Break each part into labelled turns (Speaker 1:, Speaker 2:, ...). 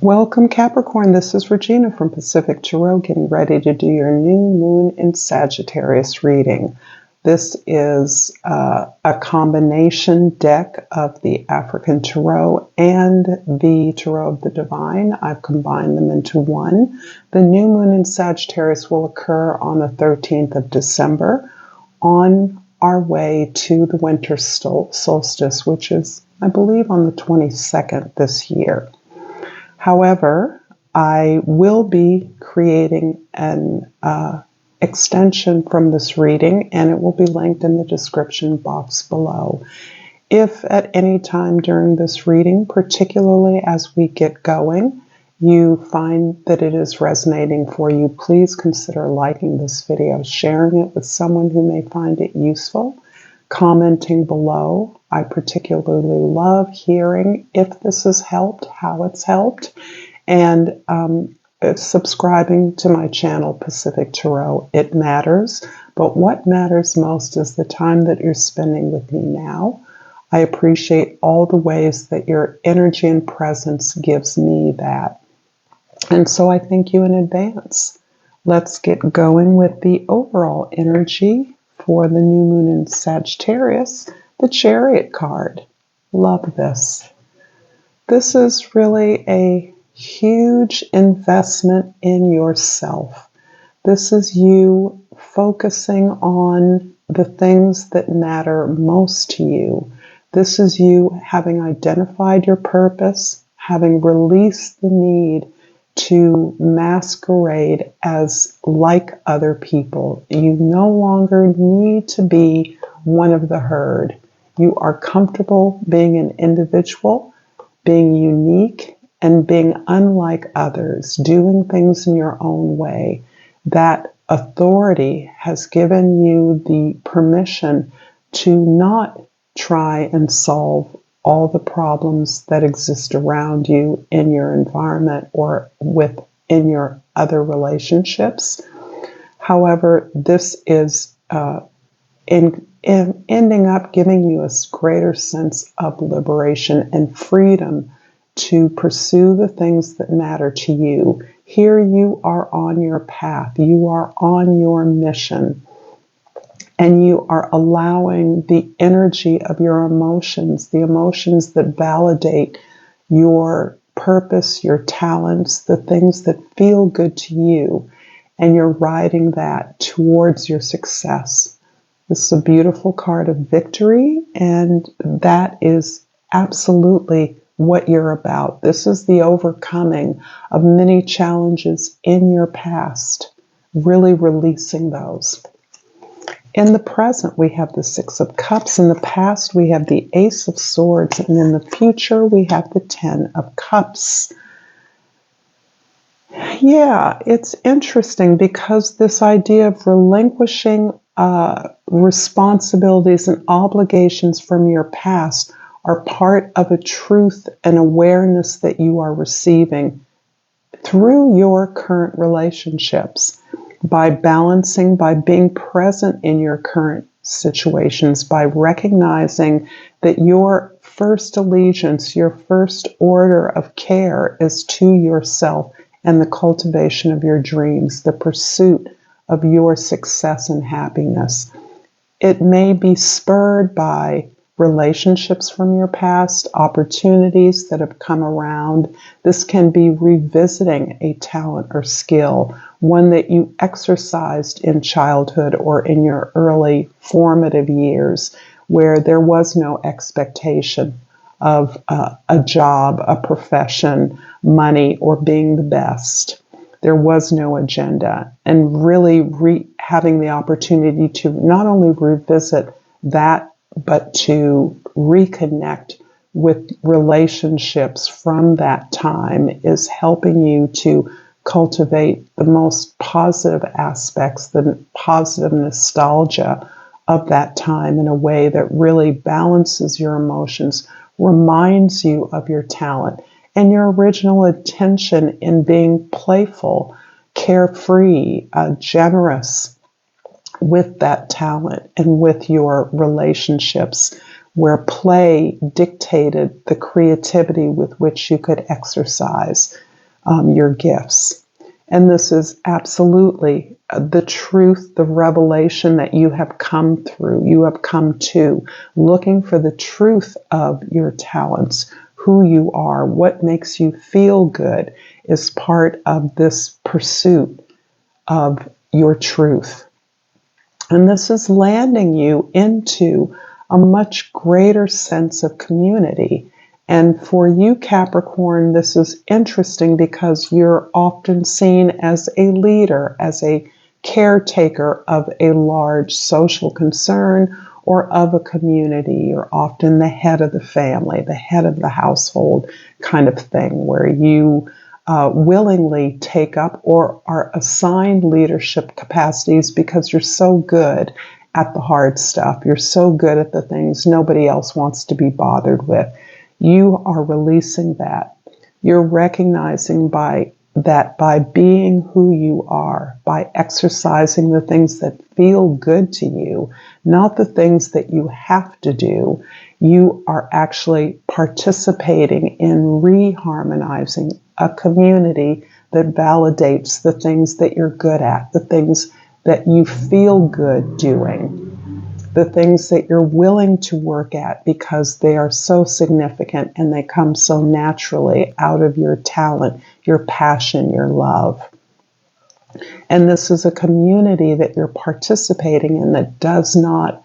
Speaker 1: Welcome, Capricorn. This is Regina from Pacific Tarot, getting ready to do your new moon in Sagittarius reading. This is a combination deck of the African Tarot and the Tarot of the Divine. I've combined them into one. The new moon in Sagittarius will occur on the 13th of December on our way to the winter solstice, which is, I believe, on the 22nd this year. However, I will be creating an extension from this reading, and it will be linked in the description box below. If at any time during this reading, particularly as we get going, you find that it is resonating for you, please consider liking this video, sharing it with someone who may find it useful, commenting below. I particularly love hearing if this has helped, how it's helped, and subscribing to my channel, Pacific Tarot. It matters, but what matters most is the time that you're spending with me now. I appreciate all the ways that your energy and presence gives me that. And so I thank you in advance. Let's get going with the overall energy for the new moon in Sagittarius, the Chariot card. Love this. This is really a huge investment in yourself. This is you focusing on the things that matter most to you. This is you having identified your purpose, having released the need to masquerade as like other people. You no longer need to be one of the herd. You are comfortable being an individual, being unique, and being unlike others, doing things in your own way. That authority has given you the permission to not try and solve all the problems that exist around you in your environment or within your other relationships. However, this is ending up giving you a greater sense of liberation and freedom to pursue the things that matter to you. Here you are on your path. You are on your mission. And you are allowing the energy of your emotions, the emotions that validate your purpose, your talents, the things that feel good to you, and you're riding that towards your success. This is a beautiful card of victory, and that is absolutely what you're about. This is the overcoming of many challenges in your past, really releasing those. In the present, we have the Six of Cups. In the past, we have the Ace of Swords. And in the future, we have the Ten of Cups. Yeah, it's interesting because this idea of relinquishing responsibilities and obligations from your past are part of a truth and awareness that you are receiving through your current relationships. By balancing, by being present in your current situations, by recognizing that your first allegiance, your first order of care is to yourself and the cultivation of your dreams, the pursuit of your success and happiness. It may be spurred by relationships from your past, opportunities that have come around. This can be revisiting a talent or skill, one that you exercised in childhood or in your early formative years, where there was no expectation of a job, a profession, money, or being the best. There was no agenda. And really having the opportunity to not only revisit that, but to reconnect with relationships from that time is helping you to cultivate the most positive aspects, the positive nostalgia of that time in a way that really balances your emotions, reminds you of your talent and your original intention in being playful, carefree, generous with that talent and with your relationships, where play dictated the creativity with which you could exercise. your gifts. And this is absolutely the truth, the revelation that you have come through, you have come to, looking for the truth of your talents, who you are, what makes you feel good is part of this pursuit of your truth. And this is landing you into a much greater sense of community. And for you, Capricorn, this is interesting because you're often seen as a leader, as a caretaker of a large social concern or of a community. You're often the head of the family, the head of the household kind of thing, where you willingly take up or are assigned leadership capacities because you're so good at the hard stuff. You're so good at the things nobody else wants to be bothered with. You are releasing that. You're recognizing by being who you are, by exercising the things that feel good to you, not the things that you have to do, you are actually participating in reharmonizing a community that validates the things that you're good at, the things that you feel good doing, the things that you're willing to work at because they are so significant and they come so naturally out of your talent, your passion, your love. And this is a community that you're participating in that does not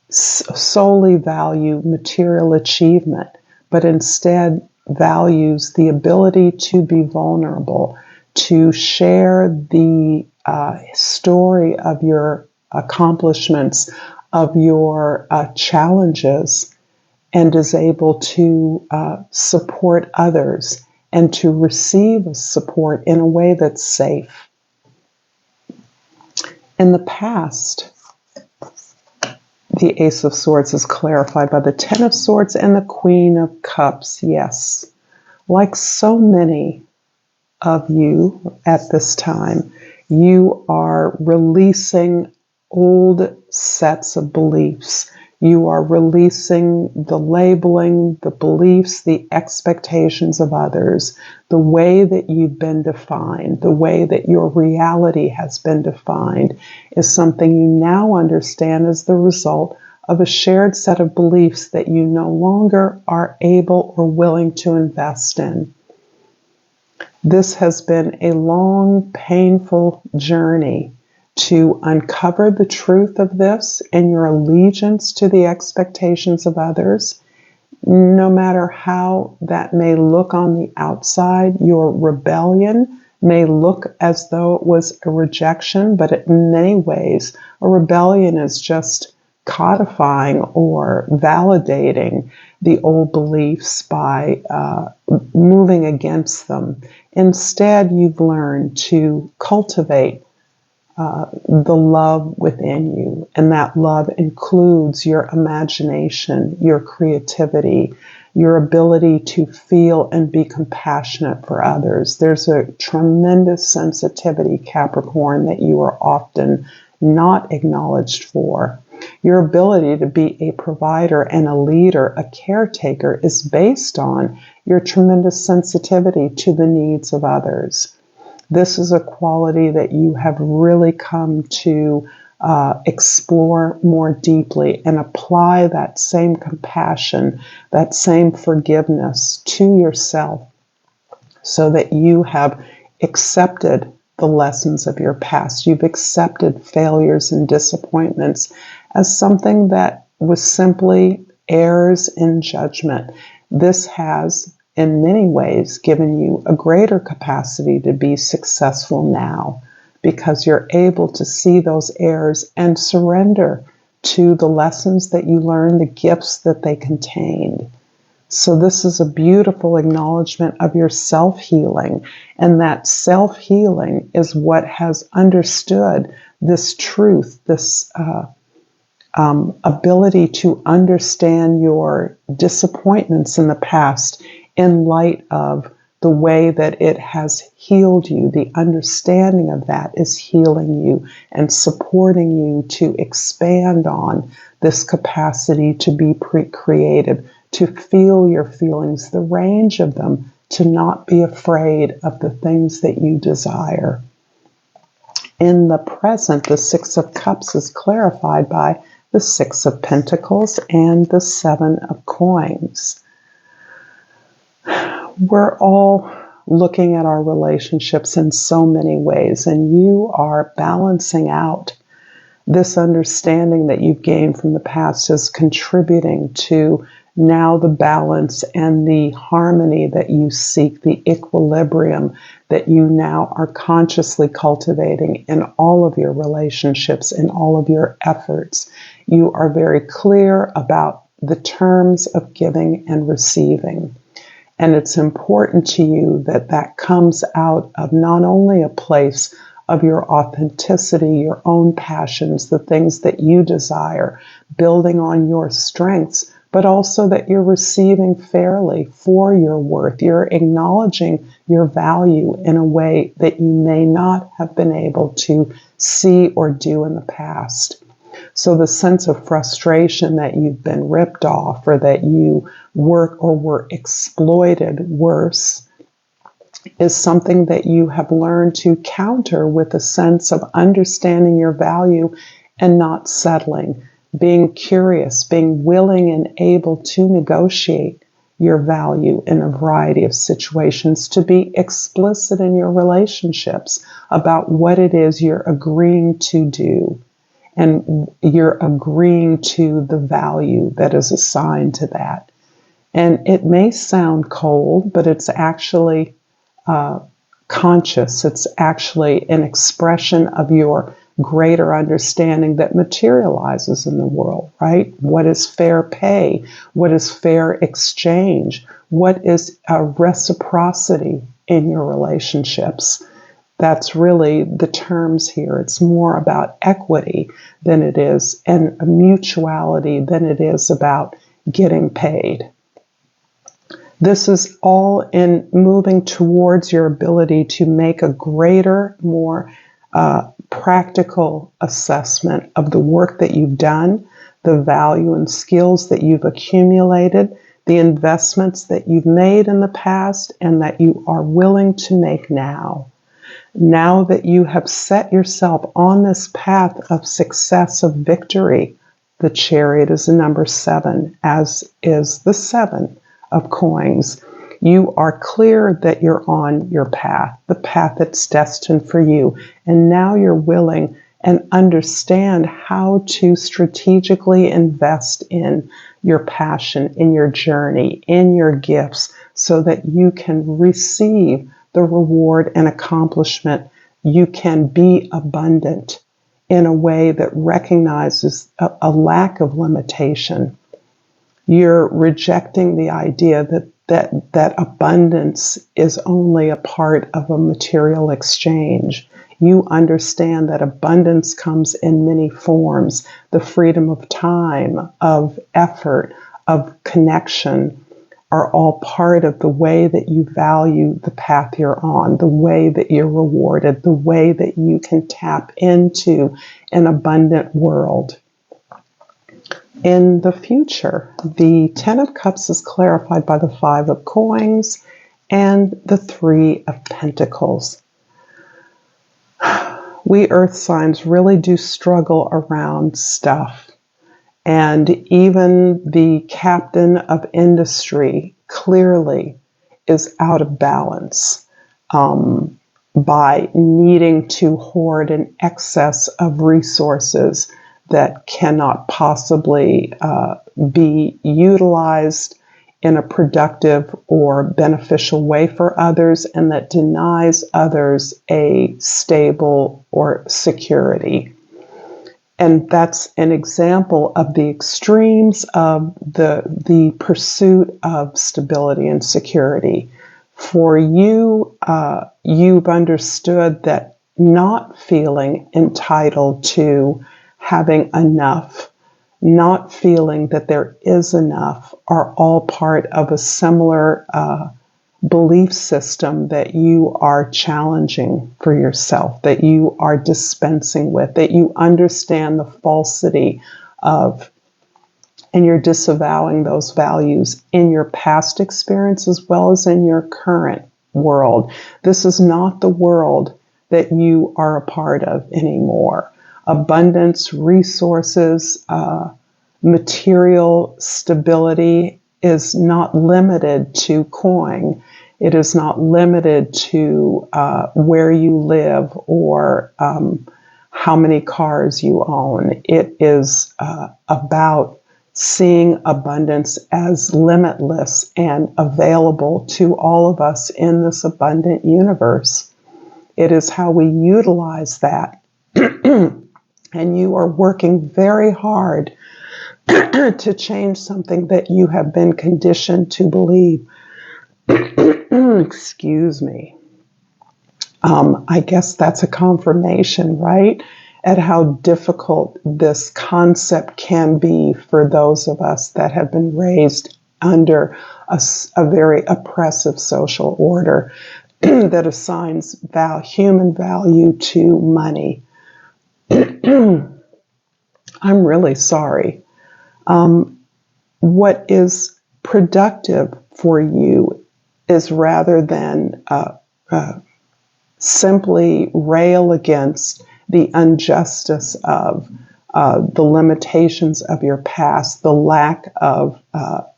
Speaker 1: solely value material achievement, but instead values the ability to be vulnerable, to share the story of your accomplishments, of your challenges, and is able to support others and to receive support in a way that's safe. In the past, the Ace of Swords is clarified by the Ten of Swords and the Queen of Cups. Yes, like so many of you at this time, you are releasing old sets of beliefs. You are releasing the labeling, the beliefs, the expectations of others, the way that you've been defined, the way that your reality has been defined is something you now understand as the result of a shared set of beliefs that you no longer are able or willing to invest in. This has been a long, painful journey to uncover the truth of this and your allegiance to the expectations of others. No matter how that may look on the outside, your rebellion may look as though it was a rejection, but in many ways, a rebellion is just codifying or validating the old beliefs by moving against them. Instead, you've learned to cultivate the love within you, and that love includes your imagination, your creativity, your ability to feel and be compassionate for others. There's a tremendous sensitivity, Capricorn, that you are often not acknowledged for. Your ability to be a provider and a leader, a caretaker, is based on your tremendous sensitivity to the needs of others. This is a quality that you have really come to explore more deeply and apply that same compassion, that same forgiveness to yourself so that you have accepted the lessons of your past. You've accepted failures and disappointments as something that was simply errors in judgment. This has, in many ways, given you a greater capacity to be successful now because you're able to see those errors and surrender to the lessons that you learned, the gifts that they contained. So this is a beautiful acknowledgement of your self-healing, and that self-healing is what has understood this truth, this ability to understand your disappointments in the past in light of the way that it has healed you. The understanding of that is healing you and supporting you to expand on this capacity to be creative, to feel your feelings, the range of them, to not be afraid of the things that you desire. In the present, the Six of Cups is clarified by the Six of Pentacles and the Seven of Coins. We're all looking at our relationships in so many ways, and you are balancing out. This understanding that you've gained from the past is contributing to now the balance and the harmony that you seek, the equilibrium that you now are consciously cultivating in all of your relationships, in all of your efforts. You are very clear about the terms of giving and receiving. And it's important to you that that comes out of not only a place of your authenticity, your own passions, the things that you desire, building on your strengths, but also that you're receiving fairly for your worth. You're acknowledging your value in a way that you may not have been able to see or do in the past. So the sense of frustration that you've been ripped off, or that you were exploited, worse, is something that you have learned to counter with a sense of understanding your value and not settling, being curious, being willing and able to negotiate your value in a variety of situations, to be explicit in your relationships about what it is you're agreeing to do, and you're agreeing to the value that is assigned to that. And it may sound cold, but it's actually conscious. It's actually an expression of your greater understanding that materializes in the world, right? What is fair pay? What is fair exchange? What is reciprocity in your relationships? That's really the terms here. It's more about equity than it is, and mutuality than it is about getting paid. This is all in moving towards your ability to make a greater, more practical assessment of the work that you've done, the value and skills that you've accumulated, the investments that you've made in the past, and that you are willing to make now. Now that you have set yourself on this path of success, of victory, the Chariot is a number 7, as is the 7 of Coins. You are clear that you're on your path, the path that's destined for you. And now you're willing and understand how to strategically invest in your passion, in your journey, in your gifts, so that you can receive the reward and accomplishment. You can be abundant in a way that recognizes a lack of limitation. You're rejecting the idea that abundance is only a part of a material exchange. You understand that abundance comes in many forms: the freedom of time, of effort, of connection, are all part of the way that you value the path you're on, the way that you're rewarded, the way that you can tap into an abundant world. In the future, the 10 of Cups is clarified by the 5 of Coins and the 3 of Pentacles. We earth signs really do struggle around stuff. And even the captain of industry clearly is out of balance by needing to hoard an excess of resources that cannot possibly be utilized in a productive or beneficial way for others, and that denies others a stable or security. And that's an example of the extremes of the pursuit of stability and security. For you, you've understood that not feeling entitled to having enough, not feeling that there is enough, are all part of a similar belief system that you are challenging for yourself, that you are dispensing with, that you understand the falsity of and you're disavowing those values in your past experience as well as in your current world. This is not the world that you are a part of anymore. Abundance, resources, material stability is not limited to coin. It is not limited to where you live or how many cars you own. It is about seeing abundance as limitless and available to all of us in this abundant universe. It is how we utilize that. And you are working very hard to change something that you have been conditioned to believe. Excuse me. I guess that's a confirmation, right? At how difficult this concept can be for those of us that have been raised under a very oppressive social order that assigns human value to money. I'm really sorry. What is productive for you is rather than simply rail against the injustice of the limitations of your past, the lack of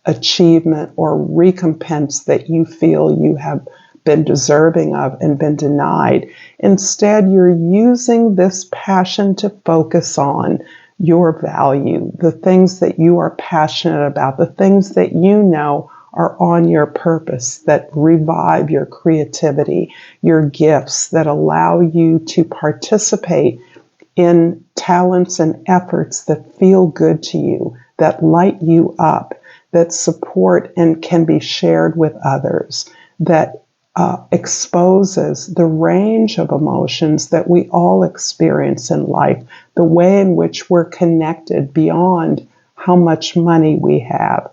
Speaker 1: achievement or recompense that you feel you have been deserving of and been denied. Instead, you're using this passion to focus on your value, the things that you are passionate about, the things that you know are on your purpose, that revive your creativity, your gifts, that allow you to participate in talents and efforts that feel good to you, that light you up, that support and can be shared with others, that exposes the range of emotions that we all experience in life, the way in which we're connected beyond how much money we have.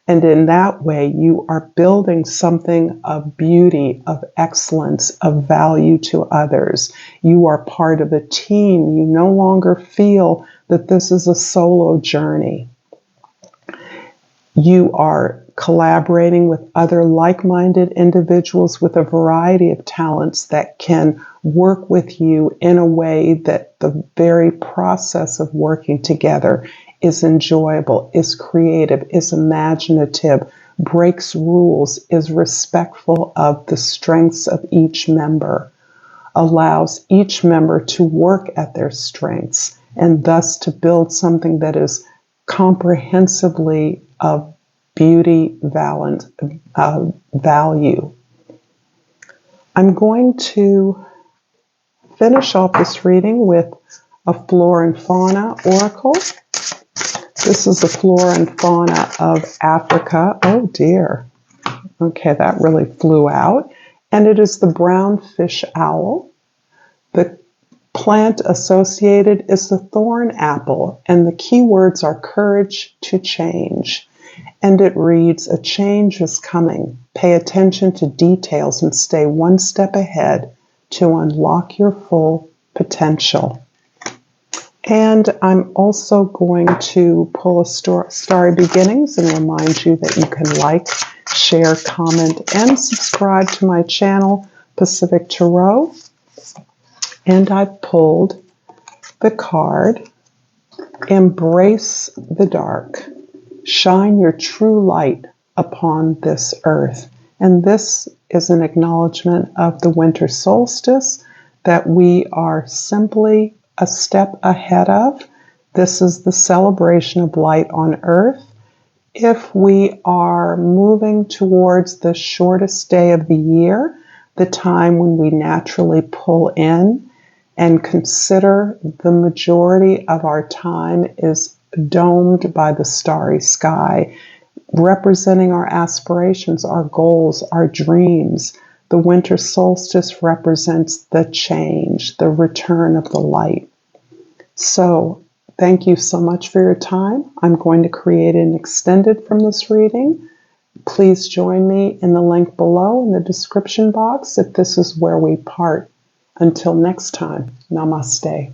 Speaker 1: And in that way, you are building something of beauty, of excellence, of value to others. You are part of a team. You no longer feel that this is a solo journey. You are collaborating with other like-minded individuals with a variety of talents that can work with you in a way that the very process of working together is enjoyable, is creative, is imaginative, breaks rules, is respectful of the strengths of each member, allows each member to work at their strengths, and thus to build something that is comprehensively of beauty, value. I'm going to finish off this reading with a flora and fauna oracle. This is the flora and fauna of Africa. Oh dear. Okay, that really flew out. And it is the brown fish owl. The plant associated is the thorn apple, and the key words are courage to change. And it reads, a change is coming. Pay attention to details and stay one step ahead to unlock your full potential. And I'm also going to pull a Starry Beginnings and remind you that you can like, share, comment, and subscribe to my channel, Pacific Tarot. And I pulled the card, Embrace the Dark. Shine your true light upon this earth. And this is an acknowledgement of the winter solstice that we are simply a step ahead of. This is the celebration of light on earth. If we are moving towards the shortest day of the year, the time when we naturally pull in and consider the majority of our time is domed by the starry sky, representing our aspirations, our goals, our dreams. The winter solstice represents the change, the return of the light. So, thank you so much for your time. I'm going to create an extended from this reading. Please join me in the link below in the description box if this is where we part. Until next time, namaste.